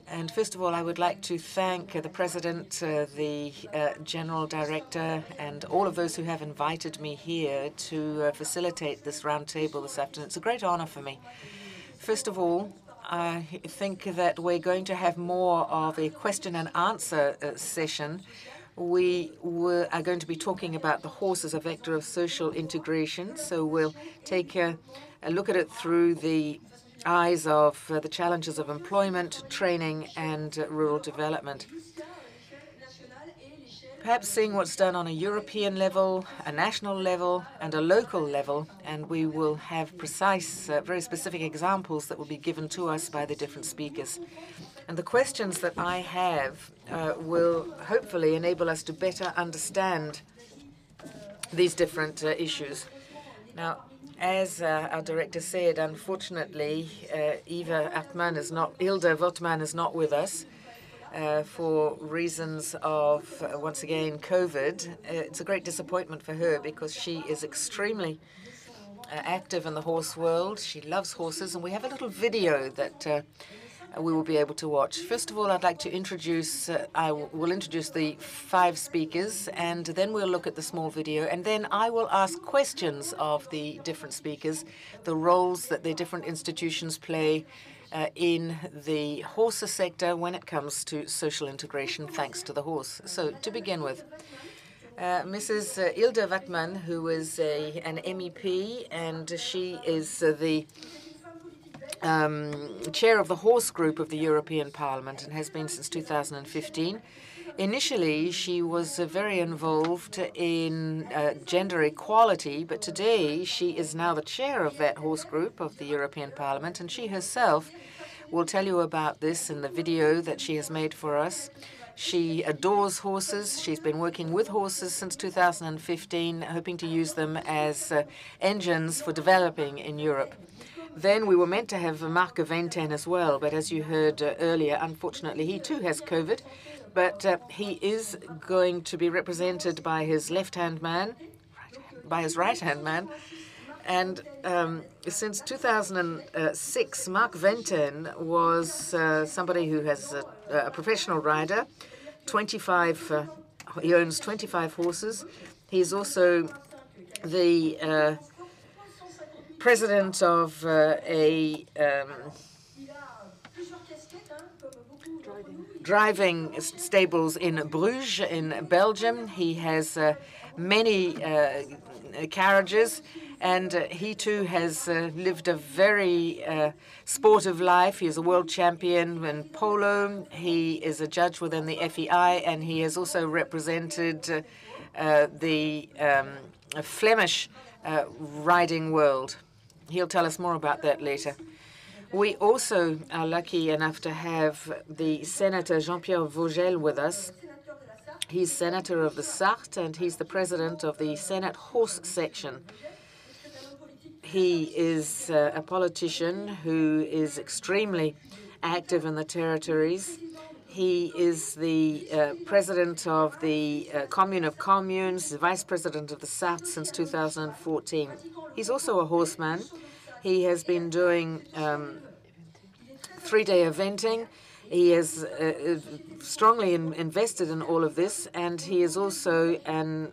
And first of all, I would like to thank the President, the General Director, and all of those who have invited me here to facilitate this roundtable this afternoon. It's a great honor for me. First of all, I think that we're going to have more of a question and answer session. We are going to be talking about the horse as a vector of social integration, so we'll take a look at it through the eyes of the challenges of employment, training, and rural development. Perhaps seeing what's done on a European level, a national level, and a local level, and we will have precise, very specific examples that will be given to us by the different speakers. And the questions that I have will hopefully enable us to better understand these different issues. Now, as our director said, unfortunately, Hilde Wortmann is not with us for reasons of, once again, COVID. It's a great disappointment for her because she is extremely active in the horse world. She loves horses, and we have a little video that we will be able to watch. First of all, I'd like to introduce, I will introduce the 5 speakers, and then we'll look at the small video, and then I will ask questions of the different speakers, the roles that the different institutions play in the horse sector when it comes to social integration thanks to the horse. So to begin with, Mrs. Hilde Wortmann, who is an MEP, and she is the chair of the horse group of the European Parliament and has been since 2015. Initially, she was very involved in gender equality, but today she is now the chair of that horse group of the European Parliament, and she herself will tell you about this in the video that she has made for us. She adores horses. She's been working with horses since 2015, hoping to use them as engines for developing in Europe. Then we were meant to have Marc Venten as well, but as you heard earlier, unfortunately, he too has COVID. But he is going to be represented by his left-hand man, by his right-hand man. And since 2006, Marc Venten was somebody who has a professional rider. He owns 25 horses. He's also the president of a driving stables in Bruges in Belgium. He has many carriages, and he too has lived a very sportive life. He is a world champion in polo. He is a judge within the FEI, and he has also represented the Flemish riding world. He'll tell us more about that later. We also are lucky enough to have the Senator Jean-Pierre Vogel with us. He's Senator of the Sarthe, and he's the president of the Senate Horse Section. He is a politician who is extremely active in the territories. He is the president of the Commune of Communes, the vice president of the Sarthe since 2014. He's also a horseman. He has been doing 3-day eventing. He is strongly invested in all of this, and he is also an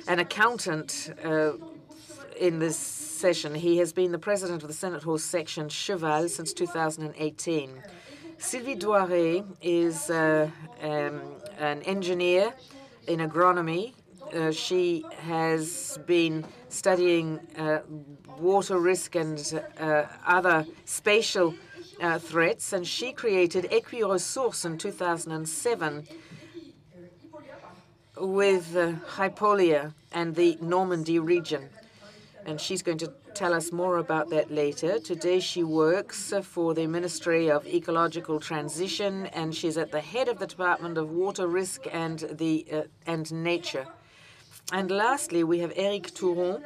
accountant in this session. He has been the president of the Senate Horse Section Cheval since 2018. Silvie Duare is an engineer in agronomy. She has been studying water risk and other spatial threats, and she created Equiresource in 2007 with Hypolia and the Normandy region. And she's going to tell us more about that later. Today she works for the Ministry of Ecological Transition, and she's at the head of the Department of Water Risk and Nature. And lastly, we have Eric Turon,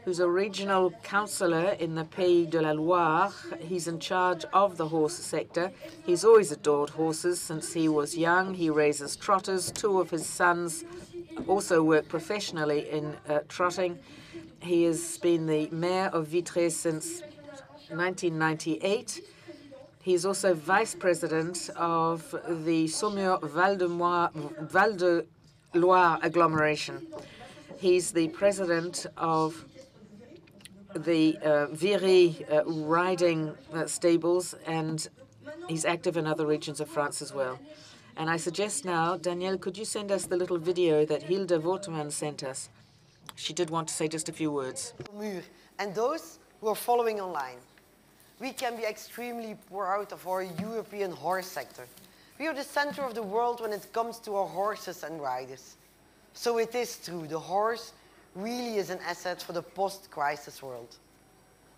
who's a regional councillor in the Pays de la Loire. He's in charge of the horse sector. He's always adored horses since he was young. He raises trotters. 2 of his sons also work professionally in trotting. He has been the mayor of Vitré since 1998, He's also vice president of the Saumur Val de Loire agglomeration. He's the president of the Viry riding stables, and he's active in other regions of France as well. And I suggest now, Danielle, could you send us the little video that Hilde Wortmann sent us? She did want to say just a few words. And those who are following online, we can be extremely proud of our European horse sector. We are the center of the world when it comes to our horses and riders. So it is true, the horse really is an asset for the post-crisis world.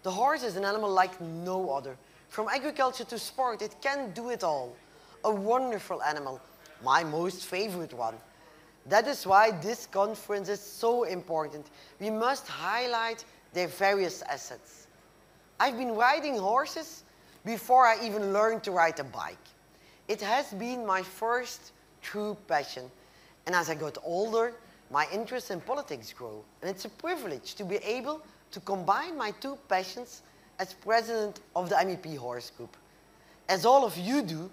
The horse is an animal like no other. From agriculture to sport, it can do it all. A wonderful animal, my most favorite one. That is why this conference is so important. We must highlight their various assets. I've been riding horses before I even learned to ride a bike. It has been my first true passion. And as I got older, my interest in politics grew. And it's a privilege to be able to combine my two passions as president of the MEP Horse Group. As all of you do,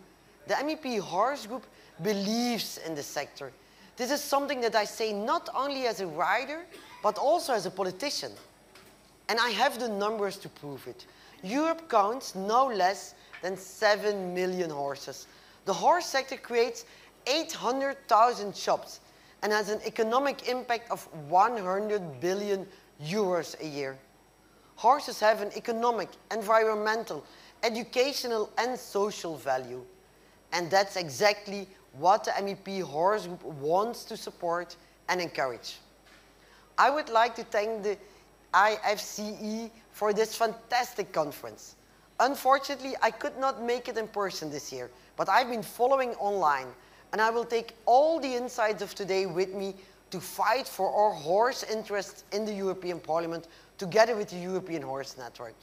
the MEP Horse Group believes in the sector. This is something that I say not only as a rider, but also as a politician. And I have the numbers to prove it. Europe counts no less than 7 million horses. The horse sector creates 800,000 jobs and has an economic impact of 100 billion euros a year. Horses have an economic, environmental, educational and social value. And that's exactly what the MEP Horse Group wants to support and encourage. I would like to thank the IFCE for this fantastic conference. Unfortunately, I could not make it in person this year, but I've been following online, and I will take all the insights of today with me to fight for our horse interests in the European Parliament together with the European Horse Network.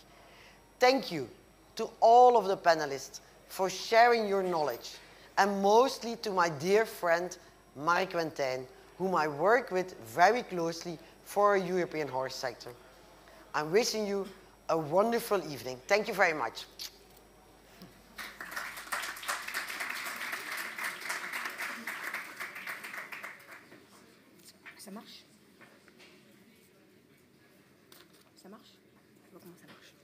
Thank you to all of the panelists for sharing your knowledge, and mostly to my dear friend Mark Quentin, whom I work with very closely for our European horse sector. I'm wishing you a wonderful evening. Thank you very much. Ça marche? Ça marche? Je vois comment ça marche.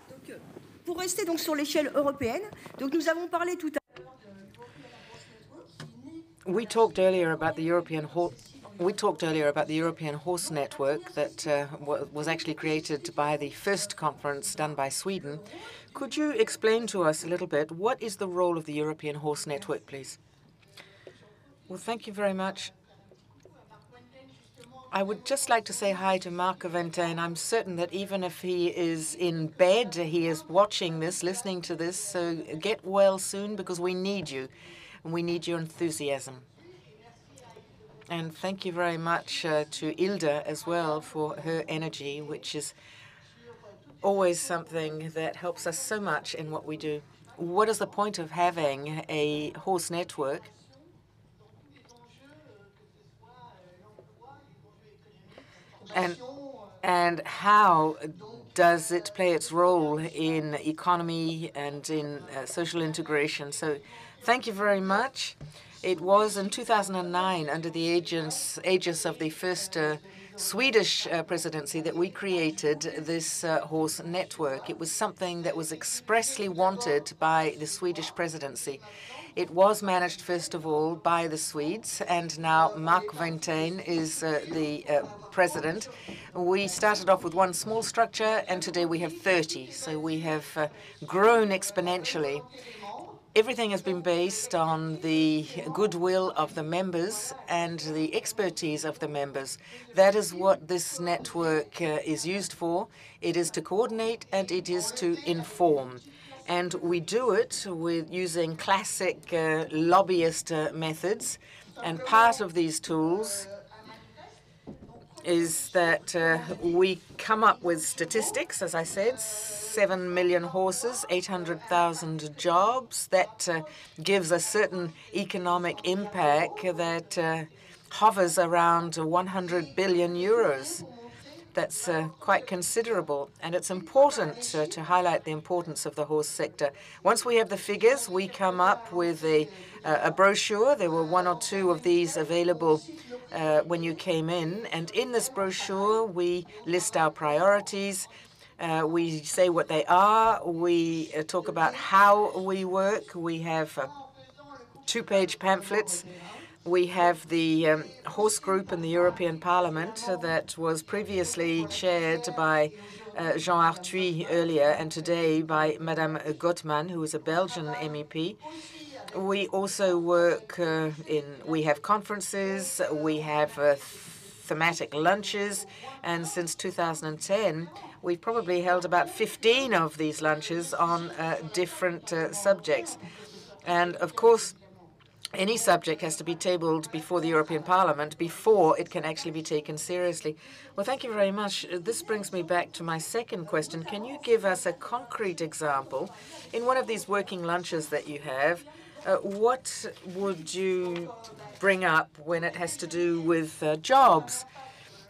Donc, pour rester donc sur l'échelle européenne, donc nous avons parlé tout à l'heure. We talked earlier about the European Horse Network that was actually created by the first conference done by Sweden. Could you explain to us a little bit what is the role of the European Horse Network, please? Well, thank you very much. I would just like to say hi to Marc Quentin. I'm certain that even if he is in bed, he is watching this, listening to this. So get well soon, because we need you, and we need your enthusiasm. And thank you very much to Hilde as well for her energy, which is always something that helps us so much in what we do. What is the point of having a horse network? And how does it play its role in economy and in social integration? So thank you very much. It was in 2009, under the aegis of the first Swedish presidency, that we created this horse network. It was something that was expressly wanted by the Swedish presidency. It was managed, first of all, by the Swedes, and now Marc Quentin is the president. We started off with one small structure, and today we have 30. So we have grown exponentially. Everything has been based on the goodwill of the members and the expertise of the members. That is what this network is used for. It is to coordinate and it is to inform. And we do it with using classic lobbyist methods. And part of these tools is that we come up with statistics, as I said, 7 million horses, 800,000 jobs. That gives a certain economic impact that hovers around 100 billion euros. That's quite considerable, and it's important to highlight the importance of the horse sector. Once we have the figures, we come up with a brochure. There were one or two of these available when you came in, and in this brochure we list our priorities. We say what they are. We talk about how we work. We have two-page pamphlets. We have the horse group in the European Parliament that was previously chaired by Jean Arthuis earlier, and today by Madame Gottman, who is a Belgian MEP. We also work we have conferences, we have thematic lunches, and since 2010, we've probably held about 15 of these lunches on different subjects. And of course, any subject has to be tabled before the European Parliament before it can actually be taken seriously. Well, thank you very much. This brings me back to my second question. Can you give us a concrete example? In one of these working lunches that you have, what would you bring up when it has to do with jobs,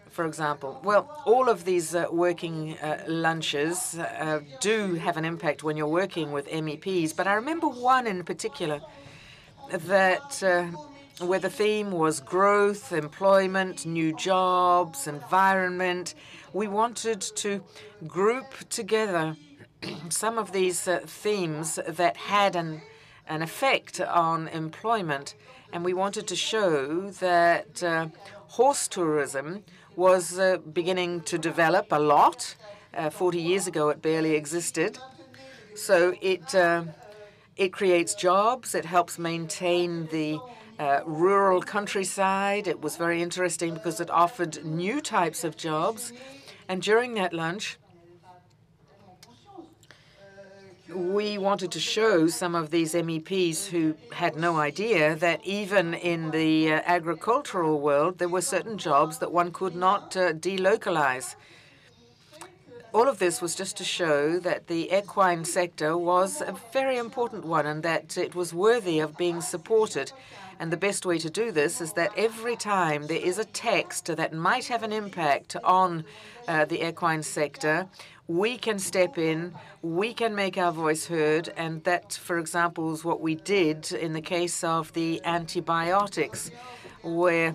for example? Well, all of these working lunches do have an impact when you're working with MEPs, but I remember one in particular that where the theme was growth, employment, new jobs, environment. We wanted to group together some of these themes that had an effect on employment, and we wanted to show that horse tourism was beginning to develop a lot. 40 years ago, it barely existed. So it creates jobs. It helps maintain the rural countryside. It was very interesting because it offered new types of jobs. And during that lunch, we wanted to show some of these MEPs who had no idea that even in the agricultural world, there were certain jobs that one could not delocalize. All of this was just to show that the equine sector was a very important one and that it was worthy of being supported. And the best way to do this is that every time there is a text that might have an impact on the equine sector, we can step in, we can make our voice heard, and that, for example, is what we did in the case of the antibiotics, where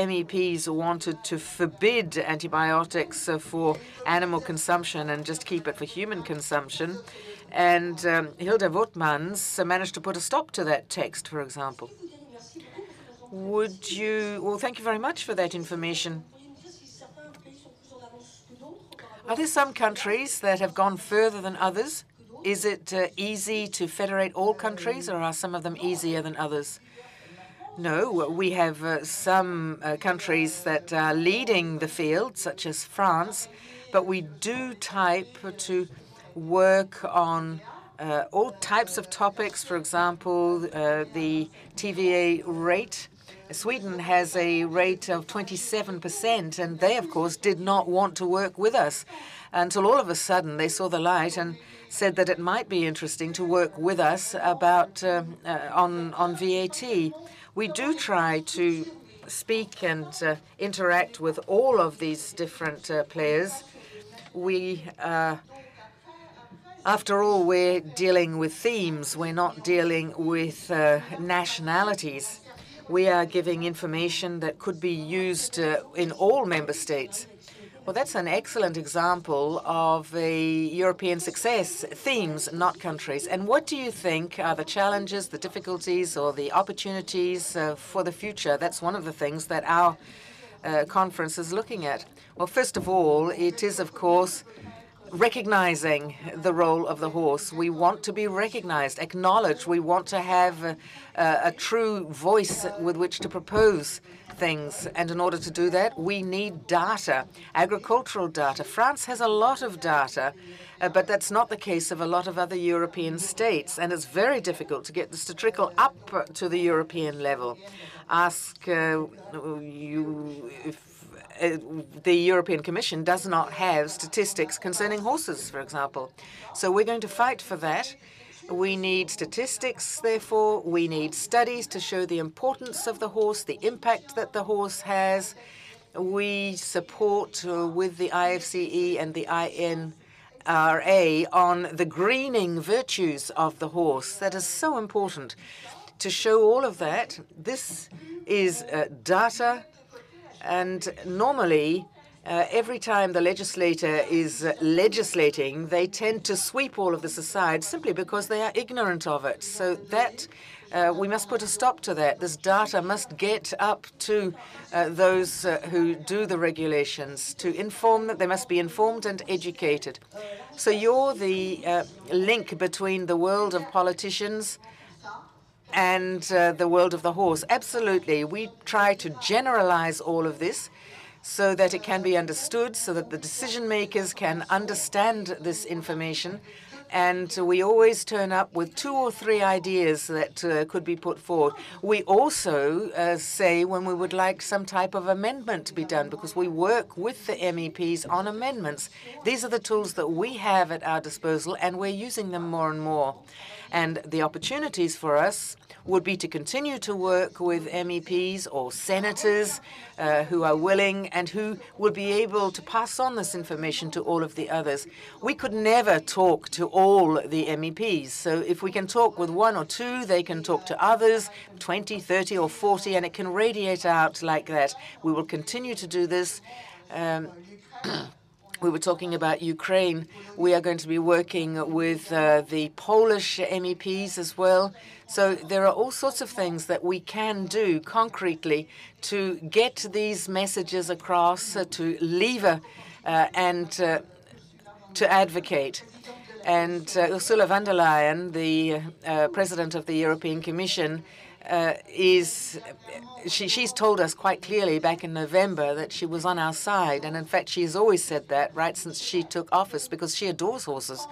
MEPs wanted to forbid antibiotics for animal consumption and just keep it for human consumption. And Hilda Wotmans managed to put a stop to that text, for example. Well, thank you very much for that information. Are there some countries that have gone further than others? Is it easy to federate all countries, or are some of them easier than others? No, we have some countries that are leading the field, such as France, but we do type to work on all types of topics. For example, the TVA rate. Sweden has a rate of 27%, and they, of course, did not want to work with us until all of a sudden they saw the light and said that it might be interesting to work with us about on VAT. We do try to speak and interact with all of these different players. After all, we're dealing with themes. We're not dealing with nationalities. We are giving information that could be used in all member states. Well, that's an excellent example of a European success, themes, not countries. And what do you think are the challenges, the difficulties, or the opportunities for the future? That's one of the things that our conference is looking at. Well, first of all, it is, of course, recognizing the role of the horse. We want to be recognized, acknowledged. We want to have a true voice with which to propose things. And in order to do that, we need data, agricultural data. France has a lot of data, but that's not the case of a lot of other European states. And it's very difficult to get this to trickle up to the European level. Ask if the European Commission does not have statistics concerning horses, for example. So we're going to fight for that. We need statistics, therefore. We need studies to show the importance of the horse, the impact that the horse has. We support with the IFCE and the INRA on the greening virtues of the horse. That is so important to show all of that. This is data, and normally every time the legislator is legislating, they tend to sweep all of this aside simply because they are ignorant of it. So that we must put a stop to that. This data must get up to those who do the regulations to inform that they must be informed and educated. So you're the link between the world of politicians and the world of the horse. Absolutely. We try to generalize all of this so that it can be understood, so that the decision makers can understand this information. And we always turn up with 2 or 3 ideas that could be put forward. We also say when we would like some type of amendment to be done, because we work with the MEPs on amendments. These are the tools that we have at our disposal, and we're using them more and more. And the opportunities for us would be to continue to work with MEPs or senators who are willing and who will be able to pass on this information to all of the others. We could never talk to all the MEPs. So if we can talk with 1 or 2, they can talk to others, 20, 30 or 40, and it can radiate out like that. We will continue to do this. We were talking about Ukraine. We are going to be working with the Polish MEPs as well. So there are all sorts of things that we can do concretely to get these messages across, to lever and to advocate. And Ursula von der Leyen, the President of the European Commission, she's told us quite clearly back in November that she was on our side. And in fact, she has always said that right since she took office, because she adores horses.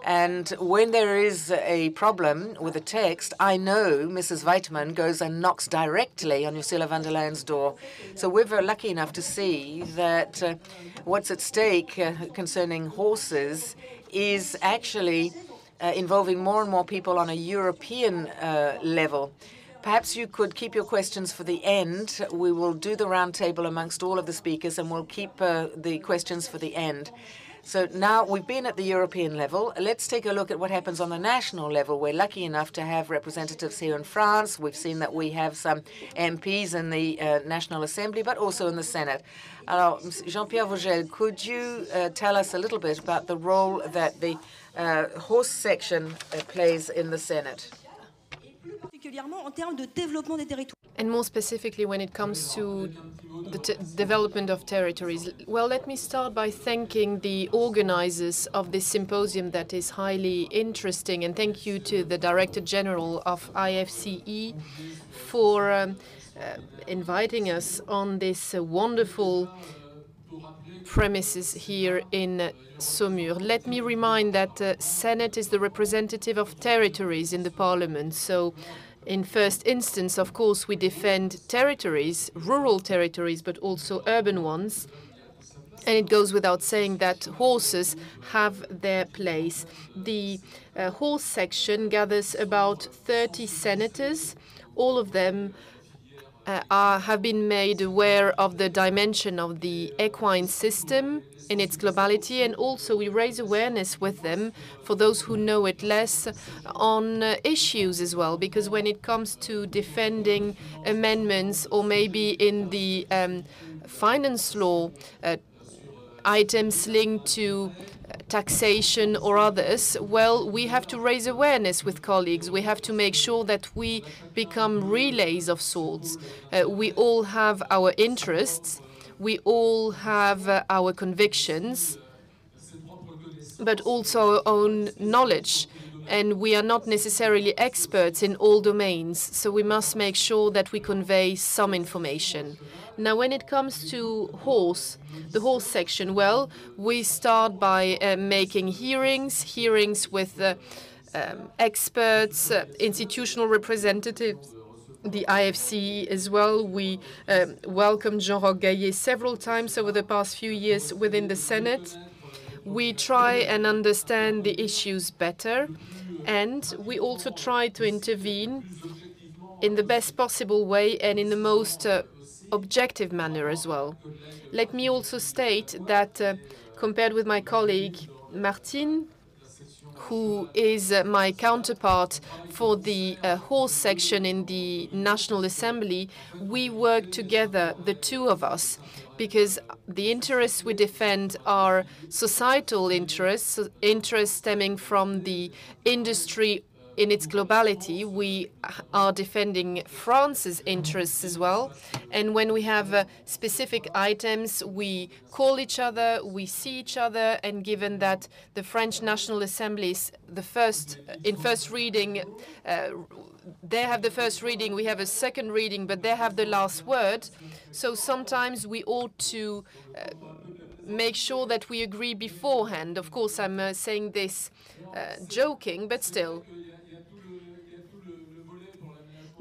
And when there is a problem with a text, I know Mrs. Weidmann goes and knocks directly on Ursula von der Leyen's door. So we're very lucky enough to see that what's at stake concerning horses is actually involving more and more people on a European level. Perhaps you could keep your questions for the end. We will do the roundtable amongst all of the speakers, and we'll keep the questions for the end. So now we've been at the European level. Let's take a look at what happens on the national level. We're lucky enough to have representatives here in France. We've seen that we have some MPs in the National Assembly, but also in the Senate. Jean-Pierre Vogel, could you tell us a little bit about the role that the horse section plays in the Senate? And more specifically, when it comes to the development of territories, well, let me start by thanking the organizers of this symposium that is highly interesting, and thank you to the Director General of IFCE for inviting us on this wonderful premises here in Saumur. Let me remind that the Senate is the representative of territories in the Parliament. So in first instance, of course, we defend territories, rural territories, but also urban ones. And it goes without saying that horses have their place. The horse section gathers about 30 senators. All of them have been made aware of the dimension of the equine system in its globality, and also we raise awareness with them, for those who know it less, on issues as well, because when it comes to defending amendments or maybe in the finance law items linked to taxation or others, well, we have to raise awareness with colleagues. We have to make sure that we become relays of sorts. We all have our interests. We all have our convictions, but also our own knowledge. And we are not necessarily experts in all domains, so we must make sure that we convey some information. Now, when it comes to the horse section, well, we start by making hearings with experts, institutional representatives, the IFCE as well. We welcomed Jean-Roch Gaillet several times over the past few years within the Senate. We try and understand the issues better, and we also try to intervene in the best possible way and in the most objective manner as well. Let me also state that compared with my colleague Martine, who is my counterpart for the horse section in the National Assembly, we work together, the two of us, because the interests we defend are societal interests, interests stemming from the industry in its globality. We are defending France's interests as well. And when we have specific items, we call each other, we see each other, and given that the French National Assembly is the first, in first reading, they have the first reading, we have a second reading, but they have the last word. So sometimes we ought to make sure that we agree beforehand. Of course, I'm saying this joking, but still.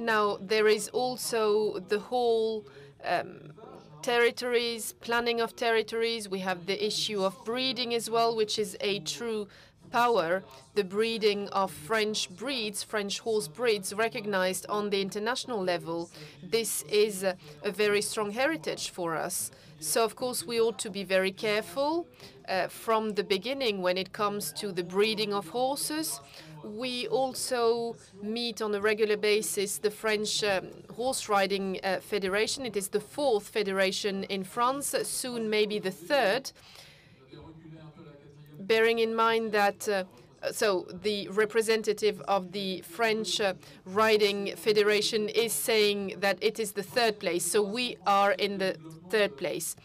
Now, there is also the whole territories, planning of territories. We have the issue of breeding as well, which is a true power. The breeding of French breeds, French horse breeds, recognized on the international level. This is a very strong heritage for us. So, of course, we ought to be very careful from the beginning when it comes to the breeding of horses. We also meet on a regular basis the French Horse Riding Federation. It is the 4th federation in France, soon maybe the 3rd. Bearing in mind that so the representative of the French Riding Federation is saying that it is the 3rd place. So we are in the 3rd place.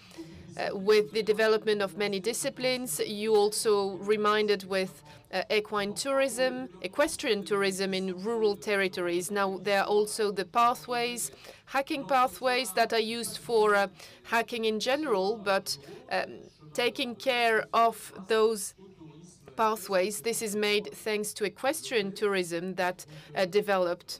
With the development of many disciplines, you also reminded with equine tourism, equestrian tourism in rural territories. Now, there are also the pathways, hacking pathways that are used for hacking in general, but taking care of those pathways. This is made thanks to equestrian tourism that developed.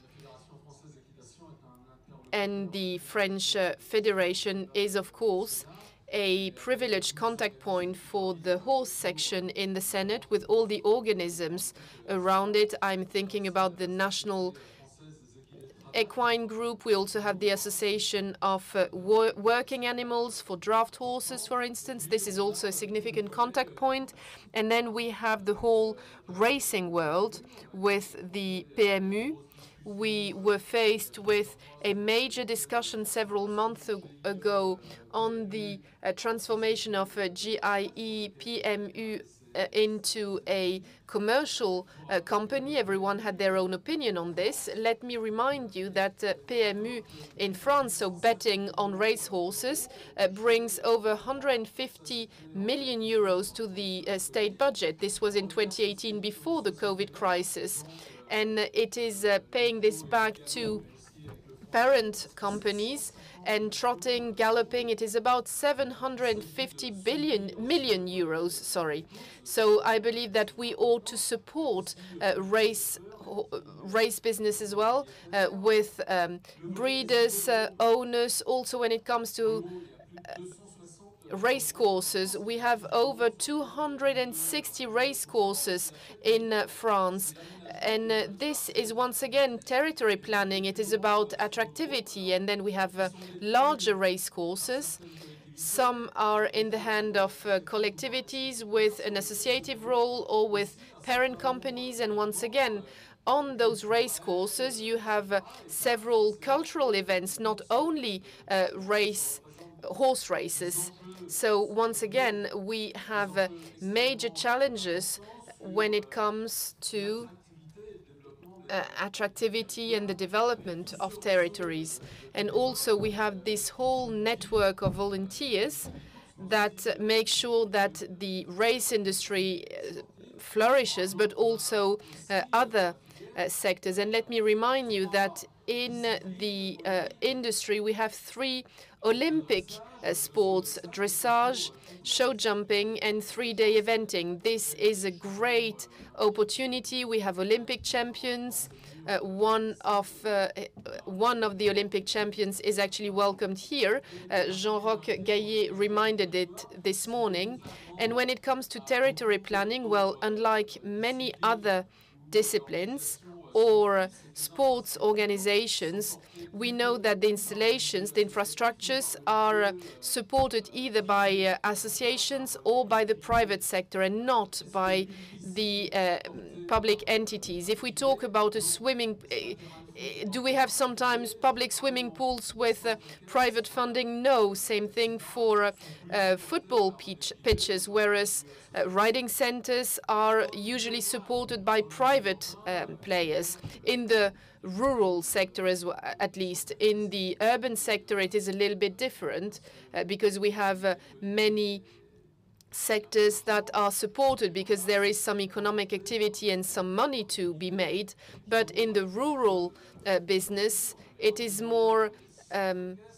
And the French Federation is, of course, a privileged contact point for the horse section in the Senate with all the organisms around it. I'm thinking about the National Equine Group. We also have the Association of Working Animals for draft horses, for instance. This is also a significant contact point. And then we have the whole racing world with the PMU. We were faced with a major discussion several months ago on the transformation of GIE PMU into a commercial company. Everyone had their own opinion on this. Let me remind you that PMU in France, so betting on racehorses, brings over 150 million euros to the state budget. This was in 2018, before the COVID crisis. And it is paying this back to parent companies and trotting, galloping. It is about 750 million euros. Sorry. So I believe that we ought to support race business as well with breeders, owners. Also, when it comes to race courses, we have over 260 race courses in France. And this is once again territory planning. It is about attractivity. And then we have larger race courses. Some are in the hand of collectivities with an associative role or with parent companies. And once again, on those race courses, you have several cultural events, not only horse races. So once again, we have major challenges when it comes to attractivity and the development of territories. And also we have this whole network of volunteers that make sure that the race industry flourishes, but also other sectors. And let me remind you that in the industry we have 3 Olympic sports: dressage, show jumping, and 3-day eventing. This is a great opportunity. We have Olympic champions one of the Olympic champions is actually welcomed here. Jean-Roch Gaillet reminded it this morning. And when it comes to territory planning, well, unlike many other disciplines or sports organizations, we know that the installations, the infrastructures are supported either by associations or by the private sector and not by the public entities. If we talk about a swimming, do we have sometimes public swimming pools with private funding? No. Same thing for football pitches, whereas riding centers are usually supported by private players. In the rural sector, as well, at least. In the urban sector, it is a little bit different because we have many sectors that are supported because there is some economic activity and some money to be made. But in the rural business, it is more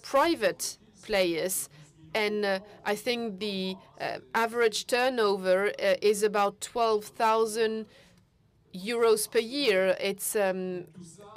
private players. And I think the average turnover is about 12,000 euros per year. It's a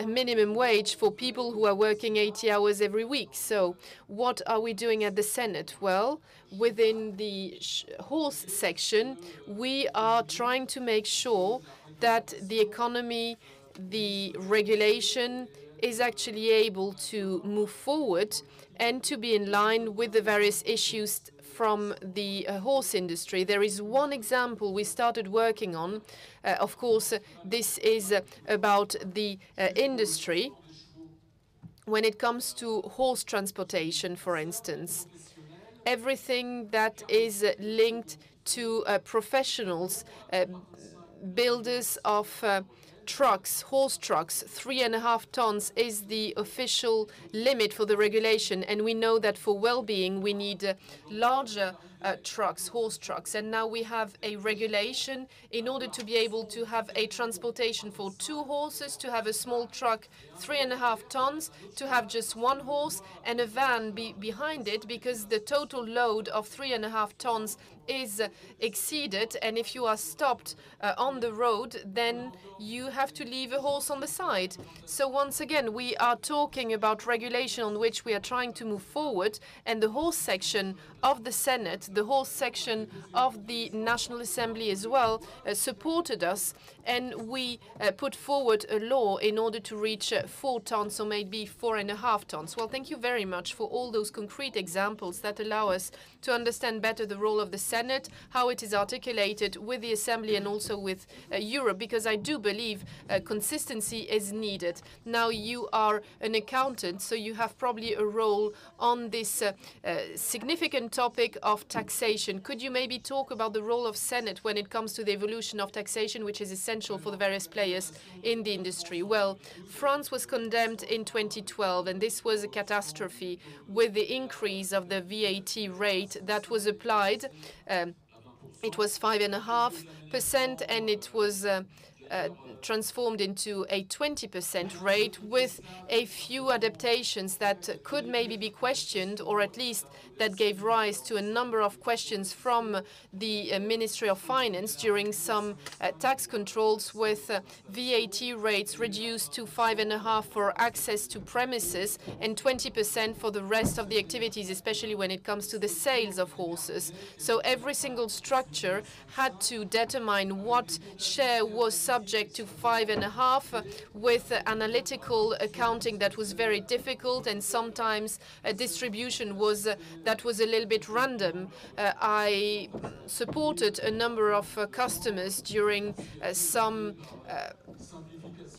minimum wage for people who are working 80 hours every week. So what are we doing at the Senate? Well, within the horse section, we are trying to make sure that the economy, the regulation is actually able to move forward and to be in line with the various issues from the horse industry. There is one example we started working on. Of course, this is about the industry. When it comes to horse transportation, for instance, everything that is linked to professionals, builders of trucks, horse trucks, 3.5 tons is the official limit for the regulation. And we know that for well-being, we need larger trucks, horse trucks. And now we have a regulation in order to be able to have a transportation for 2 horses, to have a small truck, 3.5 tons, to have just 1 horse and a van behind it, because the total load of 3.5 tons is exceeded. And if you are stopped on the road, then you have to leave a horse on the side. So once again, we are talking about regulation on which we are trying to move forward. And the horse section of the Senate, the horse section of the National Assembly as well, supported us. And we put forward a law in order to reach 4 tons or maybe 4.5 tons. Well, thank you very much for all those concrete examples that allow us to understand better the role of the Senate, how it is articulated with the Assembly and also with Europe, because I do believe consistency is needed. Now, you are an accountant, so you have probably a role on this significant topic of taxation. Could you maybe talk about the role of Senate when it comes to the evolution of taxation, which is essential for the various players in the industry? Well, France was condemned in 2012, and this was a catastrophe with the increase of the VAT rate that was applied. It was 5.5%, and it was transformed into a 20% rate with a few adaptations that could maybe be questioned, or at least that gave rise to a number of questions from the Ministry of Finance during some tax controls, with VAT rates reduced to 5.5% for access to premises and 20% for the rest of the activities, especially when it comes to the sales of horses. So every single structure had to determine what share was subject to 5.5%, with analytical accounting that was very difficult, and sometimes a distribution was that was a little bit random. I supported a number of customers during some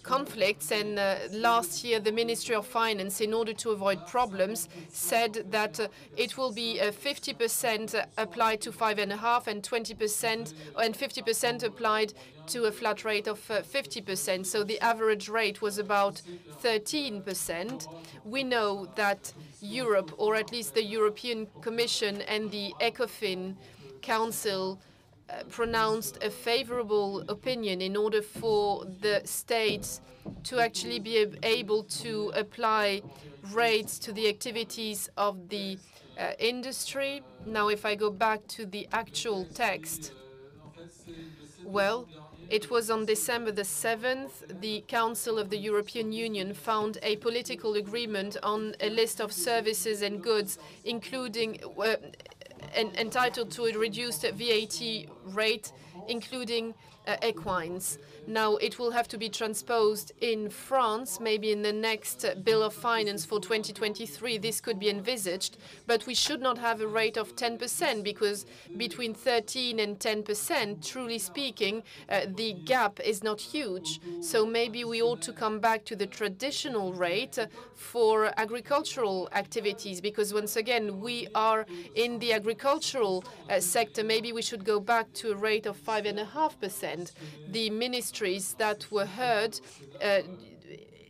conflicts, and last year the Ministry of Finance, in order to avoid problems, said that it will be 50% applied to 5.5% and 20% and 50% applied to a flat rate of 50%. So the average rate was about 13%. We know that Europe, or at least the European Commission and the ECOFIN Council, pronounced a favorable opinion in order for the states to actually be able to apply rates to the activities of the industry. Now, if I go back to the actual text, well, It was on December the 7th, the Council of the European Union found a political agreement on a list of services and goods, including entitled to a reduced VAT rate, including equines. Now, it will have to be transposed in France, maybe in the next Bill of Finance for 2023. This could be envisaged, but we should not have a rate of 10%, because between 13 and 10%, truly speaking, the gap is not huge. So maybe we ought to come back to the traditional rate for agricultural activities, because once again, we are in the agricultural sector. Maybe we should go back to a rate of 5.5%. The ministries that were heard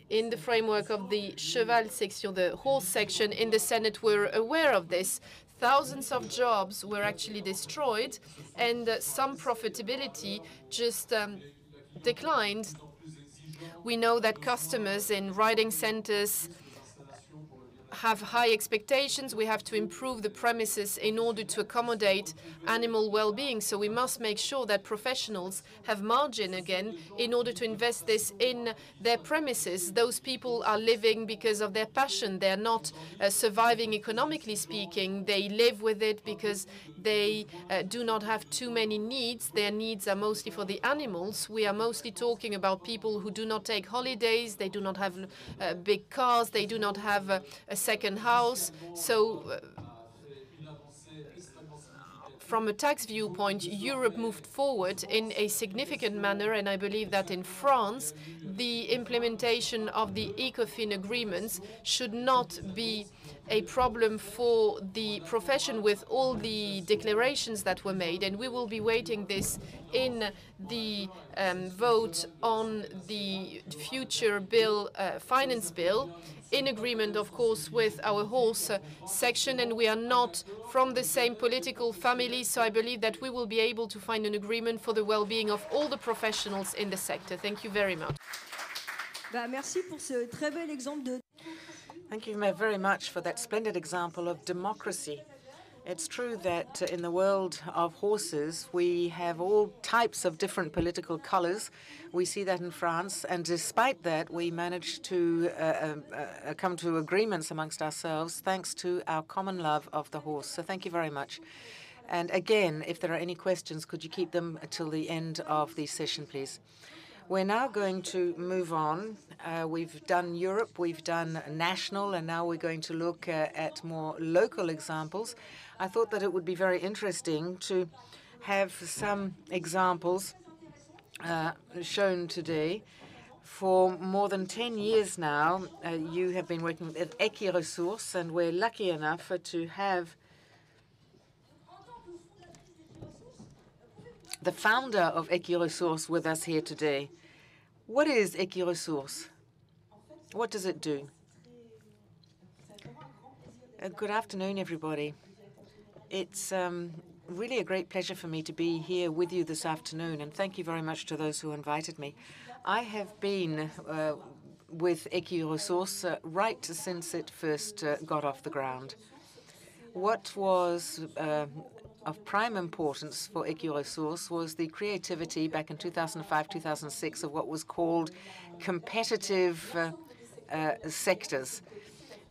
in the framework of the cheval section, the horse section in the Senate, were aware of this. Thousands of jobs were actually destroyed, and some profitability just declined. We know that customers in riding centers have high expectations. We have to improve the premises in order to accommodate animal well-being. So we must make sure that professionals have margin again in order to invest this in their premises. Those people are living because of their passion. They're not surviving economically speaking. They live with it because they do not have too many needs. Their needs are mostly for the animals. We are mostly talking about people who do not take holidays. They do not have big cars. They do not have a second house. So from a tax viewpoint, Europe moved forward in a significant manner, and I believe that in France, the implementation of the ECOFIN agreements should not be a problem for the profession with all the declarations that were made, and we will be waiting this in the vote on the future bill, finance bill, in agreement, of course, with our horse section, and we are not from the same political family, so I believe that we will be able to find an agreement for the well-being of all the professionals in the sector. Thank you very much. Merci pour ce très bel exemple de... Thank you very much for that splendid example of democracy. It's true that in the world of horses, we have all types of different political colors. We see that in France, and despite that, we managed to come to agreements amongst ourselves thanks to our common love of the horse. So thank you very much. And again, if there are any questions, could you keep them till the end of the session, please? We're now going to move on. We've done Europe, we've done national, and now we're going to look at more local examples. I thought that it would be very interesting to have some examples shown today. For more than 10 years now, you have been working with Equiresources, and we're lucky enough to have the founder of Equiresources with us here today. What is Equiresources? What does it do? Good afternoon, everybody. It's really a great pleasure for me to be here with you this afternoon, and thank you very much to those who invited me. I have been with Equiresources right since it first got off the ground. What was of prime importance for Equiresources was the creativity back in 2005-2006 of what was called competitive sectors.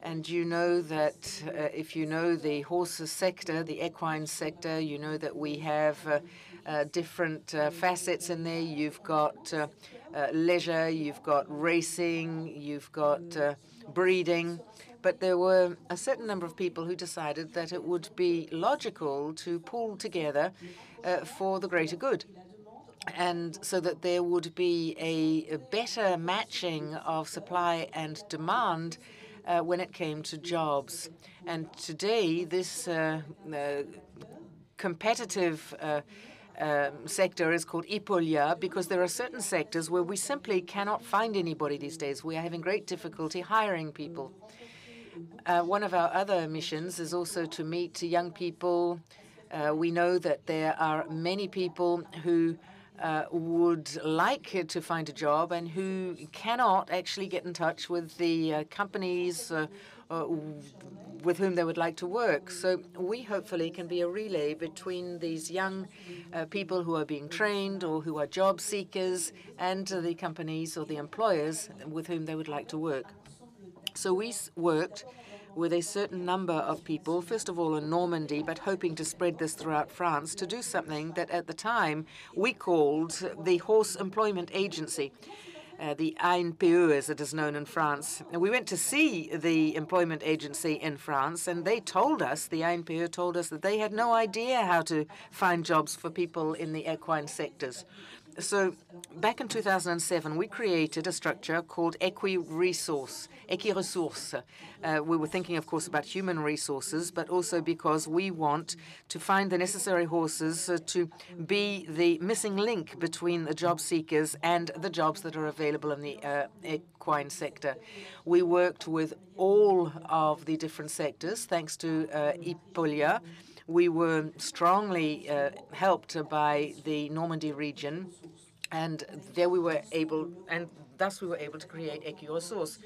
And you know that if you know the horses sector, the equine sector, you know that we have different facets in there. You've got leisure, you've got racing, you've got breeding. But there were a certain number of people who decided that it would be logical to pull together for the greater good, and so that there would be a better matching of supply and demand when it came to jobs. And today, this competitive sector is called Epaulia because there are certain sectors where we simply cannot find anybody these days. We are having great difficulty hiring people. One of our other missions is also to meet young people. We know that there are many people who would like to find a job and who cannot actually get in touch with the companies with whom they would like to work. So we hopefully can be a relay between these young people who are being trained or who are job seekers and the companies or the employers with whom they would like to work. So we worked with a certain number of people, first of all in Normandy, but hoping to spread this throughout France, to do something that at the time we called the Horse Employment Agency. The ANPE, as it is known in France. And we went to see the employment agency in France, and they told us, the ANPE told us, that they had no idea how to find jobs for people in the equine sectors. So back in 2007, we created a structure called Equi-Resource. We were thinking, of course, about human resources, but also because we want to find the necessary horses to be the missing link between the job seekers and the jobs that are available in the equine sector. We worked with all of the different sectors, thanks to Ippolia. We were strongly helped by the Normandy region, and there we were able, and thus we were able to create Equi-Resource.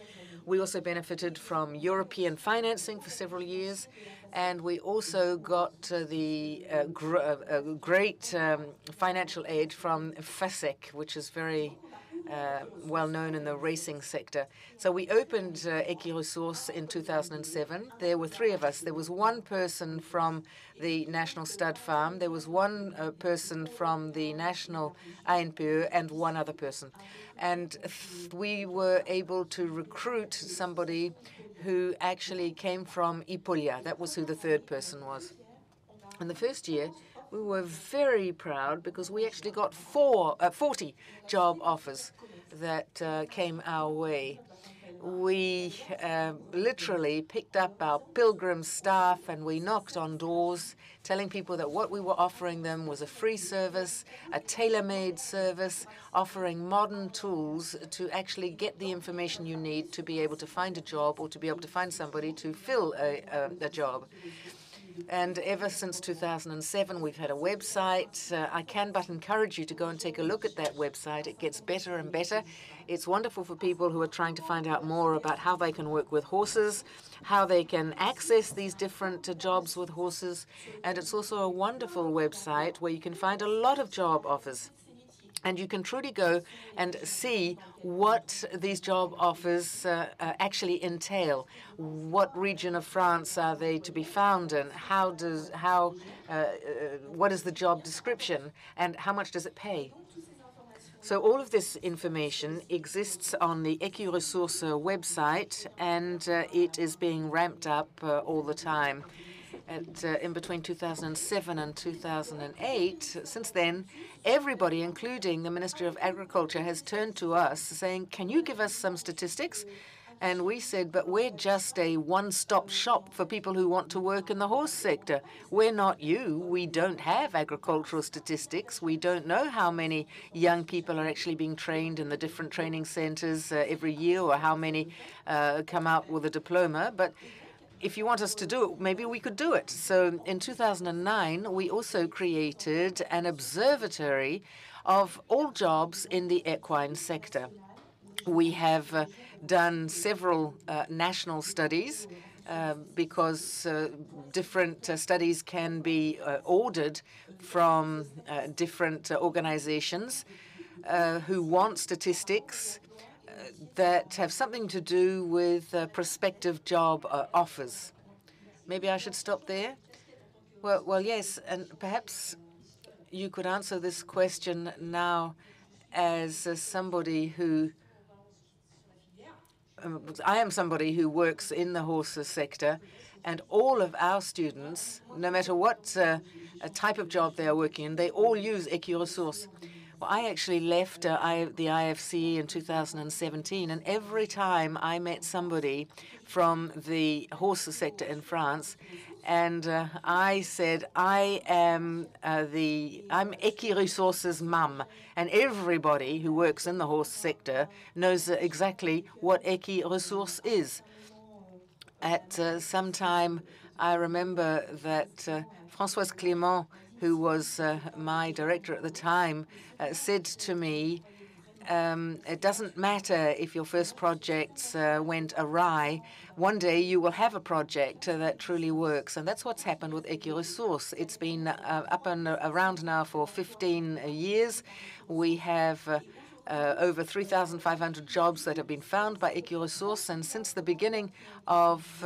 We also benefited from European financing for several years, and we also got the great financial aid from FASEC, which is very well known in the racing sector. So we opened Equi-Resource in 2007. There were three of us. There was one person from the National Stud Farm, there was one person from the National ANPE, and one other person. And we were able to recruit somebody who actually came from Ippolia. That was who the third person was. In the first year, we were very proud because we actually got 40 job offers that came our way. We literally picked up our pilgrim staff and we knocked on doors, telling people that what we were offering them was a free service, a tailor-made service, offering modern tools to actually get the information you need to be able to find a job or to be able to find somebody to fill a job. And ever since 2007, we've had a website. I can but encourage you to go and take a look at that website. It gets better and better. It's wonderful for people who are trying to find out more about how they can work with horses, how they can access these different jobs with horses. And it's also a wonderful website where you can find a lot of job offers. And you can truly go and see what these job offers actually entail. What region of France are they to be found in? What is the job description? And how much does it pay? So all of this information exists on the Equi-Resource website, and it is being ramped up all the time. In between 2007 and 2008, since then, everybody, including the Ministry of Agriculture, has turned to us saying, can you give us some statistics? And we said, but we're just a one-stop shop for people who want to work in the horse sector. We're not you. We don't have agricultural statistics. We don't know how many young people are actually being trained in the different training centers every year, or how many come out with a diploma. But if you want us to do it, maybe we could do it. So in 2009, we also created an observatory of all jobs in the equine sector. We have done several national studies because different studies can be ordered from different organizations who want statistics that have something to do with prospective job offers. Maybe I should stop there? Well, yes, and perhaps you could answer this question now as somebody who I am somebody who works in the horses sector, and all of our students, no matter what type of job they are working in, they all use Equi-Resource. Well, I actually left the IFC in 2017, and every time I met somebody from the horses sector in France, and I said, I'm Equi-Resource's mum, and everybody who works in the horse sector knows exactly what Equi-Resource is. At some time, I remember that Françoise Clément, who was my director at the time, said to me, it doesn't matter if your first projects went awry. One day you will have a project that truly works, and that's what's happened with equine. It's been up and around now for 15 years. We have over 3,500 jobs that have been found by equine, and since the beginning of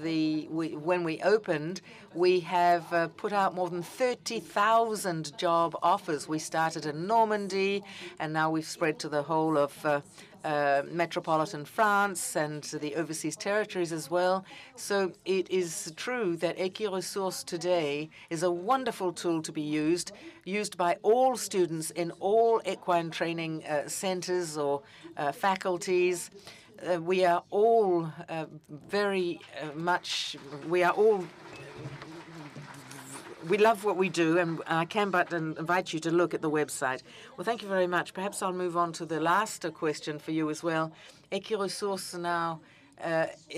when we opened, we have put out more than 30,000 job offers. We started in Normandy, and now we've spread to the whole of metropolitan France and the overseas territories as well. So it is true that equine today is a wonderful tool to be used by all students in all equine training centers or faculties. We are all we love what we do, and I can but invite you to look at the website. Well, thank you very much. Perhaps I'll move on to the last question for you as well. equine now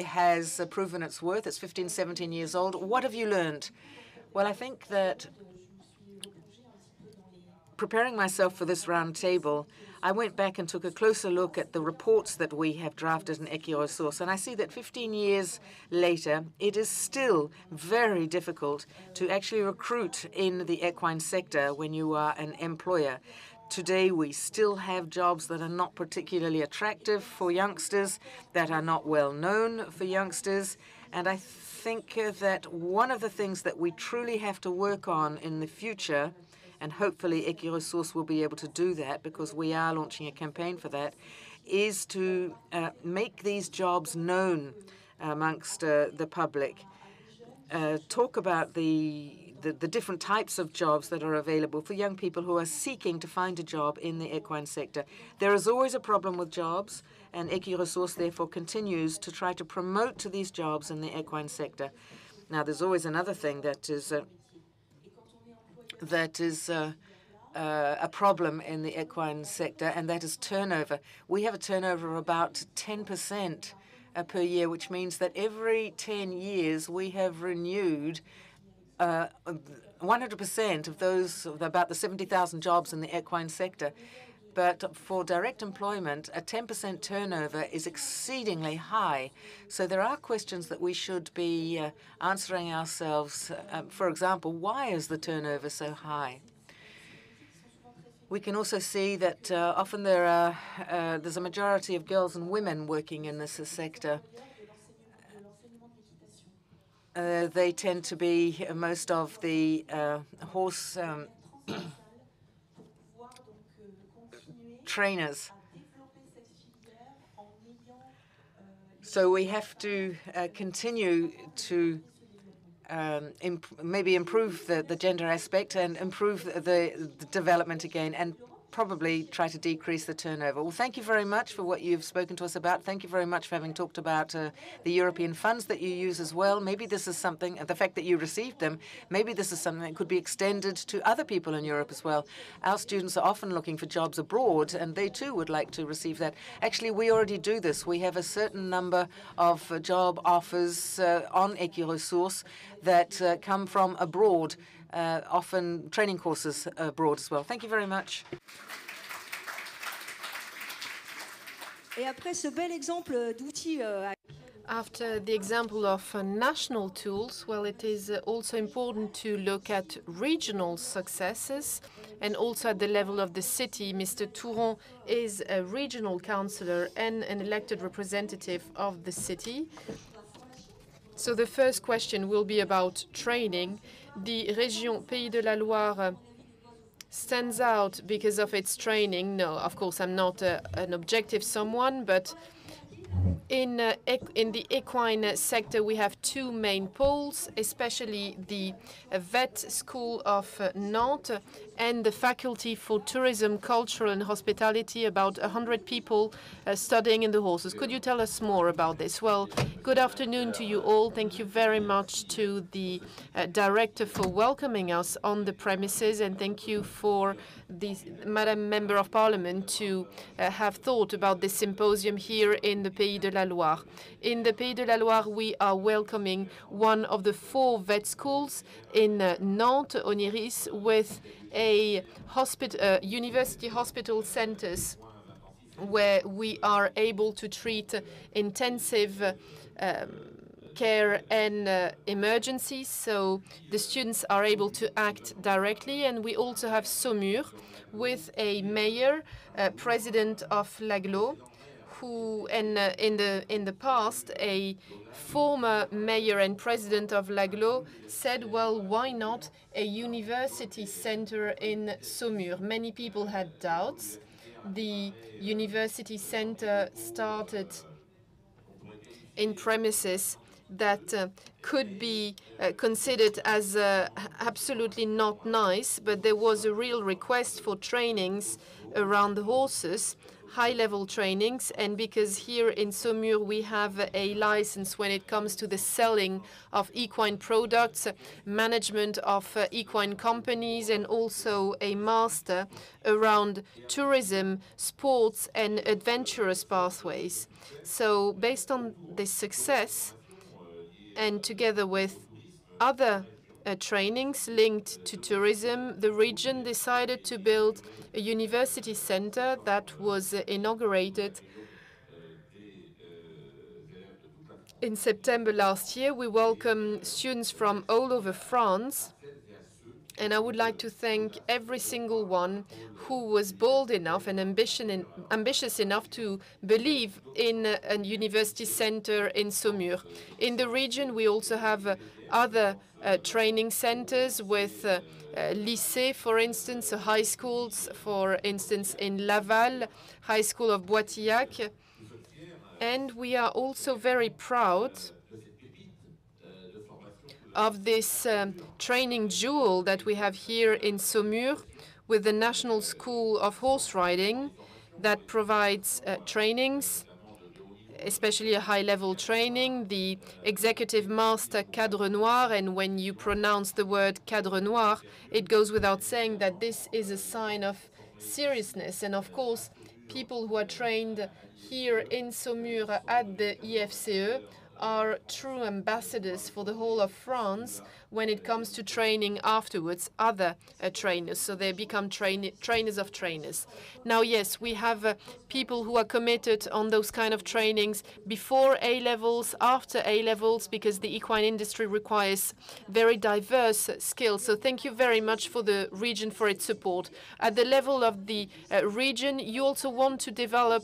has proven its worth. It's 15, 17 years old. What have you learned? Well, I think that preparing myself for this round table, I went back and took a closer look at the reports that we have drafted in equine, and I see that 15 years later, it is still very difficult to actually recruit in the equine sector when you are an employer. Today, we still have jobs that are not particularly attractive for youngsters, that are not well known for youngsters, and I think that one of the things that we truly have to work on in the future, and hopefully equine will be able to do that because we are launching a campaign for that, is to make these jobs known amongst the public. Talk about the different types of jobs that are available for young people who are seeking to find a job in the equine sector. There is always a problem with jobs, and equine therefore continues to try to promote to these jobs in the equine sector. Now, there's always another thing that is a problem in the equine sector, and that is turnover. We have a turnover of about 10% per year, which means that every 10 years we have renewed 100% of those, about the 70,000 jobs in the equine sector. But for direct employment, a 10% turnover is exceedingly high. So there are questions that we should be answering ourselves. For example, why is the turnover so high? We can also see that often there's a majority of girls and women working in this sector. They tend to be most of the horse trainers. So we have to continue to maybe improve the gender aspect and improve the development again, and probably try to decrease the turnover. Well, thank you very much for what you've spoken to us about. Thank you very much for having talked about the European funds that you use as well. Maybe this is something, the fact that you received them, maybe this is something that could be extended to other people in Europe as well. Our students are often looking for jobs abroad, and they too would like to receive that. Actually, we already do this. We have a certain number of job offers on equine that come from abroad, often training courses abroad as well. Thank you very much. Et après ce bel exemple d'outils. After the example of national tools, well, it is also important to look at regional successes and also at the level of the city. Mr. Turon is a regional councillor and an elected representative of the city. So the first question will be about training. The Région Pays de la Loire stands out because of its training. No, of course, I'm not an objective someone, but in the equine sector, we have two main poles, especially the vet school of Nantes and the faculty for tourism, cultural and hospitality, about 100 people studying in the horses. Could you tell us more about this? Well, good afternoon to you all. Thank you very much to the director for welcoming us on the premises, and thank you for the Madam Member of Parliament to have thought about this symposium here in the Pays de la Loire. In the Pays de la Loire, we are welcoming one of the 4 vet schools in Nantes, Oniris, with a university hospital centers where we are able to treat intensive care and emergencies, so the students are able to act directly. And we also have Saumur with a mayor, president of l'Aglo, who, and in the past, a former mayor and president of l'Aglo said, well, why not a university center in Saumur? Many people had doubts. The university center started in premises that could be considered as absolutely not nice, but there was a real request for trainings around the horses, high-level trainings, and because here in Saumur we have a license when it comes to the selling of equine products, management of equine companies, and also a master around tourism, sports, and adventurous pathways. So based on this success, and together with other trainings linked to tourism, the region decided to build a university center that was inaugurated in September last year. We welcome students from all over France, and I would like to thank every single one who was bold enough and ambitious enough to believe in a university center in Saumur. In the region, we also have other training centers with lycée, for instance, high schools, for instance, in Laval, High School of Boitillac. And we are also very proud of this training jewel that we have here in Saumur with the National School of Horse Riding that provides trainings, especially a high-level training, the executive master Cadre Noir. And when you pronounce the word Cadre Noir, it goes without saying that this is a sign of seriousness. And of course, people who are trained here in Saumur at the IFCE are true ambassadors for the whole of France when it comes to training afterwards other trainers. So they become trainers of trainers. Now, yes, we have people who are committed on those kind of trainings before A-levels, after A-levels, because the equine industry requires very diverse skills. So thank you very much for the region for its support. At the level of the region, you also want to develop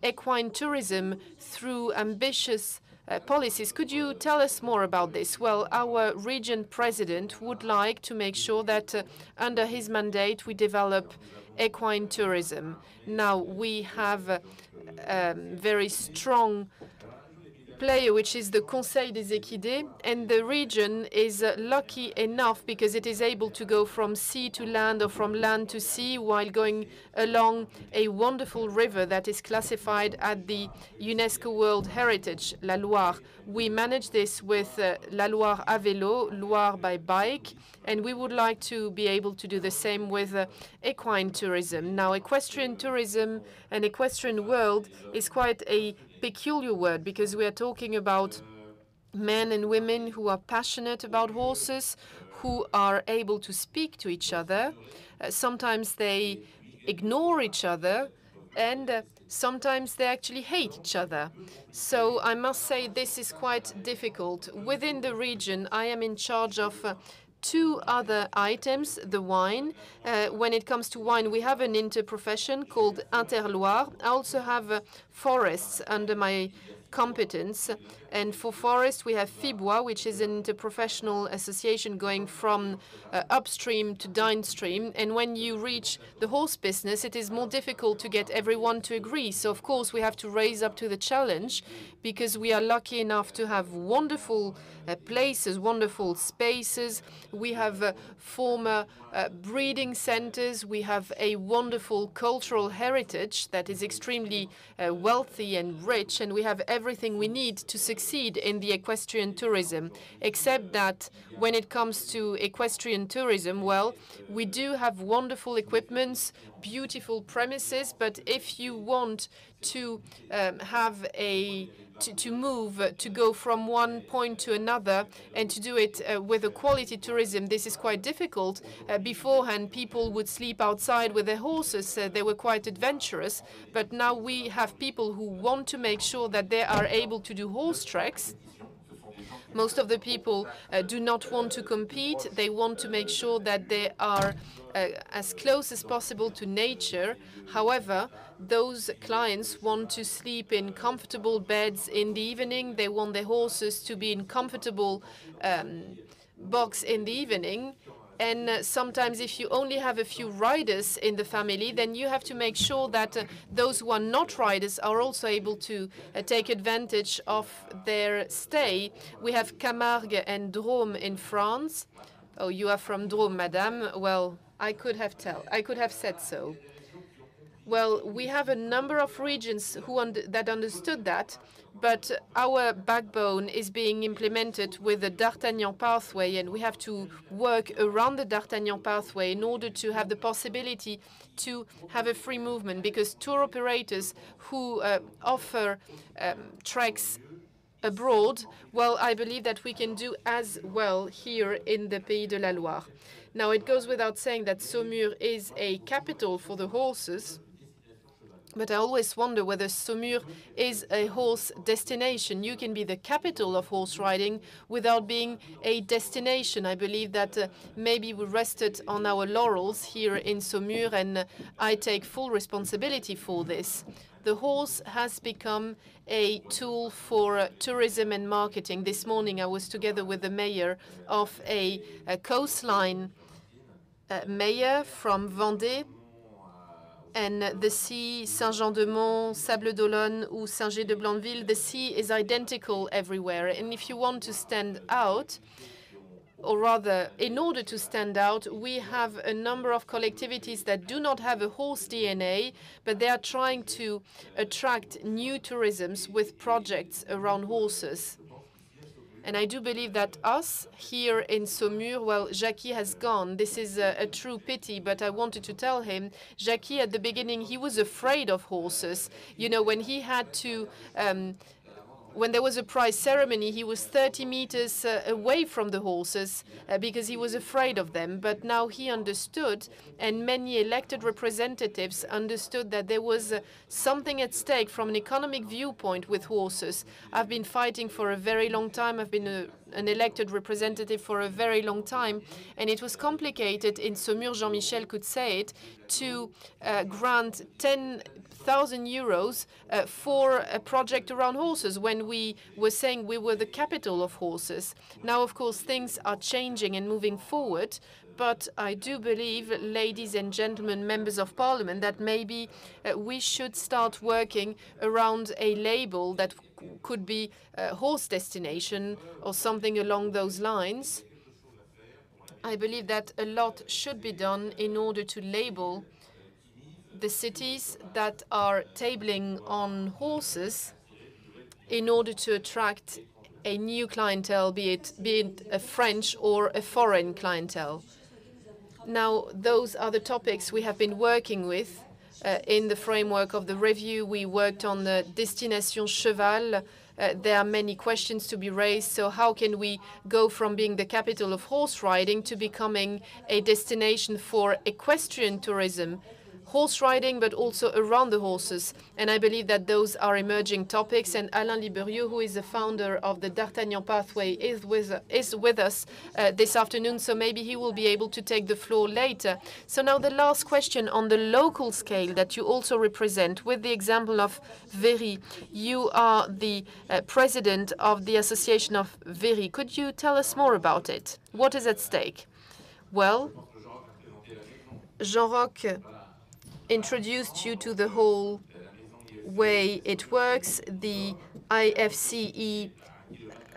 equine tourism through ambitious policies. Could you tell us more about this? Well, our region president would like to make sure that under his mandate we develop equine tourism. Now, we have a very strong player, which is the Conseil des Équidés, and the region is lucky enough because it is able to go from sea to land or from land to sea while going along a wonderful river that is classified at the UNESCO World Heritage, La Loire. We manage this with La Loire à vélo, Loire by bike, and we would like to be able to do the same with equine tourism. Now, equestrian tourism and equestrian world is quite a peculiar word because we are talking about men and women who are passionate about horses, who are able to speak to each other. Sometimes they ignore each other, and sometimes they actually hate each other. So I must say this is quite difficult. Within the region, I am in charge of two other items, the wine. When it comes to wine, we have an interprofession called Interloire. I also have forests under my competence. And for forest, we have FIBOIS, which is an interprofessional association going from upstream to downstream. And when you reach the horse business, it is more difficult to get everyone to agree. So, of course, we have to raise up to the challenge because we are lucky enough to have wonderful places, wonderful spaces. We have former breeding centers. We have a wonderful cultural heritage that is extremely wealthy and rich, and we have everything we need to succeed in the equestrian tourism, except that when it comes to equestrian tourism, well, we do have wonderful equipments, beautiful premises, but if you want to have a to move, to go from one point to another, and to do it with a quality tourism. This is quite difficult. Beforehand, people would sleep outside with their horses. They were quite adventurous. But now we have people who want to make sure that they are able to do horse treks. Most of the people do not want to compete. They want to make sure that they are as close as possible to nature. However, those clients want to sleep in comfortable beds in the evening. They want their horses to be in comfortable box in the evening. And sometimes if you only have a few riders in the family, then you have to make sure that those who are not riders are also able to take advantage of their stay. We have Camargue and Drôme in France. Oh, you are from Drôme, madame. Well, I could have said so. Well, we have a number of regions that understood that, but our backbone is being implemented with the D'Artagnan pathway, and we have to work around the D'Artagnan pathway in order to have the possibility to have a free movement, because tour operators who offer treks abroad, well, I believe that we can do as well here in the Pays de la Loire. Now, it goes without saying that Saumur is a capital for the horses, but I always wonder whether Saumur is a horse destination. You can be the capital of horse riding without being a destination. I believe that maybe we rested on our laurels here in Saumur, and I take full responsibility for this. The horse has become a tool for tourism and marketing. This morning I was together with the mayor of a coastline mayor from Vendée, and the sea, Saint-Jean-de-Mont, Sable d'Olonne, or Saint-Gé-de-Blandeville, the sea is identical everywhere. And if you want to stand out, or rather, in order to stand out, we have a number of collectivities that do not have a horse DNA, but they are trying to attract new tourisms with projects around horses. And I do believe that us here in Saumur, well, Jackie has gone. This is a true pity, but I wanted to tell him, Jackie, at the beginning, he was afraid of horses. You know, when he had to when there was a prize ceremony, he was 30 meters away from the horses because he was afraid of them. But now he understood, and many elected representatives understood that there was something at stake from an economic viewpoint with horses. I've been fighting for a very long time. I've been an elected representative for a very long time, and it was complicated in Saumur, Jean-Michel could say it, to grant 10,000 euros for a project around horses when we were saying we were the capital of horses. Now, of course, things are changing and moving forward, but I do believe, ladies and gentlemen, members of parliament, that maybe we should start working around a label that could be a horse destination or something along those lines. I believe that a lot should be done in order to label the cities that are tabling on horses in order to attract a new clientele, be it a French or a foreign clientele. Now, those are the topics we have been working with in the framework of the review. We worked on the Destination Cheval. There are many questions to be raised. So how can we go from being the capital of horse riding to becoming a destination for equestrian tourism? Horse riding, but also around the horses. And I believe that those are emerging topics. And Alain Liberieux, who is the founder of the D'Artagnan Pathway, is with us this afternoon. So maybe he will be able to take the floor later. So now the last question on the local scale that you also represent, with the example of Véry. You are the president of the Association of Véry. Could you tell us more about it? What is at stake? Well, Jean-Roch introduced you to the whole way it works. The IFCE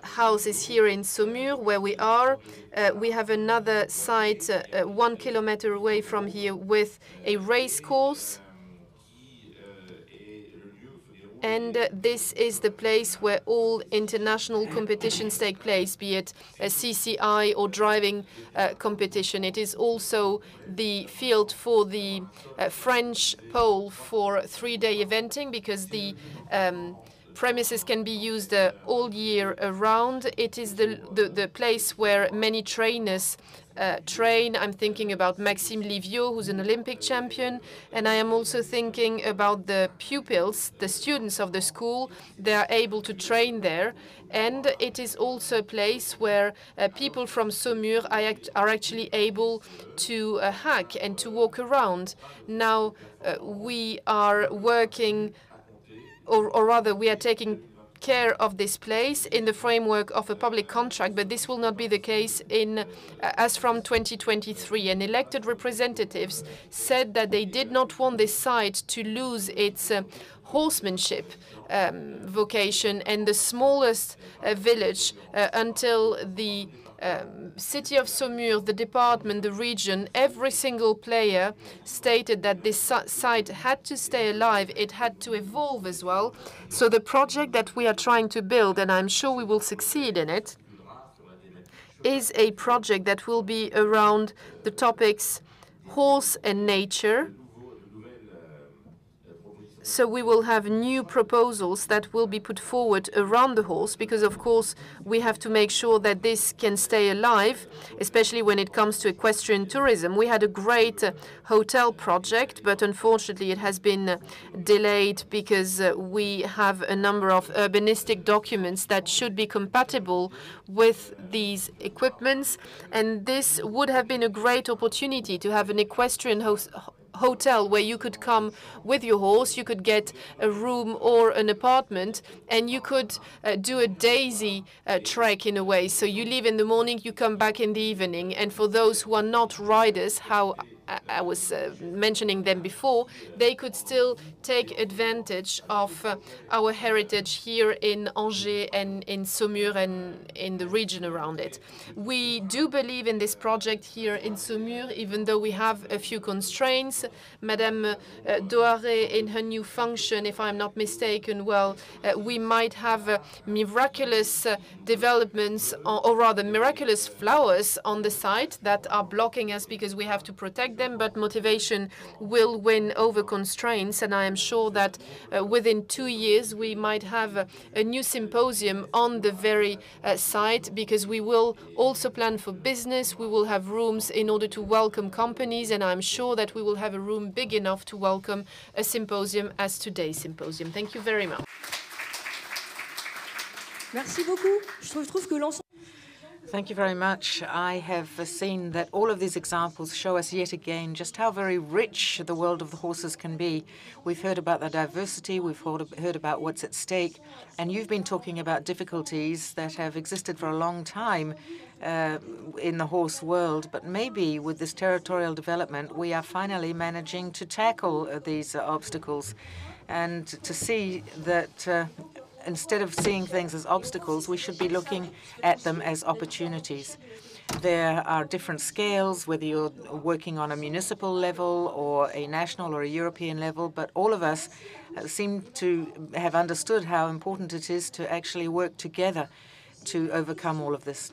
house is here in Saumur, where we are. We have another site 1 kilometer away from here with a race course. And this is the place where all international competitions take place, be it a CCI or driving competition. It is also the field for the French pole for 3-day eventing, because the premises can be used all year around. It is the place where many trainers train. I'm thinking about Maxime Liviot, who's an Olympic champion, and I am also thinking about the pupils, the students of the school. They are able to train there, and it is also a place where people from Saumur are actually able to hike and to walk around. Now we are working, or rather we are taking care of this place in the framework of a public contract, but this will not be the case as from 2023. And elected representatives said that they did not want this site to lose its horsemanship vocation, and the smallest village until the city of Saumur, the department, the region, every single player stated that this site had to stay alive. It had to evolve as well. So the project that we are trying to build, and I'm sure we will succeed in it, is a project that will be around the topics horse and nature. So we will have new proposals that will be put forward around the horse, because of course we have to make sure that this can stay alive, especially when it comes to equestrian tourism. We had a great hotel project, but unfortunately it has been delayed because we have a number of urbanistic documents that should be compatible with these equipments, and this would have been a great opportunity to have an equestrian hotel where you could come with your horse, you could get a room or an apartment, and you could do a daisy trek in a way. So you leave in the morning, you come back in the evening. And for those who are not riders, how I was mentioning them before, they could still take advantage of our heritage here in Angers and in Saumur and in the region around it. We do believe in this project here in Saumur, even though we have a few constraints. Madame Duare, in her new function, if I'm not mistaken, well, we might have miraculous developments, or rather miraculous flowers on the site that are blocking us because we have to protect them, but motivation will win over constraints, and I am sure that within 2 years we might have a new symposium on the very site, because we will also plan for business. We will have rooms in order to welcome companies, and I'm sure that we will have a room big enough to welcome a symposium as today's symposium. Thank you very much. Merci beaucoup. Je trouve que l'ensemble. Thank you very much. I have seen that all of these examples show us yet again just how very rich the world of the horses can be. We've heard about the diversity, we've heard about what's at stake, and you've been talking about difficulties that have existed for a long time in the horse world. But maybe with this territorial development, we are finally managing to tackle these obstacles and to see that instead of seeing things as obstacles, we should be looking at them as opportunities. There are different scales, whether you're working on a municipal level or a national or a European level, but all of us seem to have understood how important it is to actually work together to overcome all of this.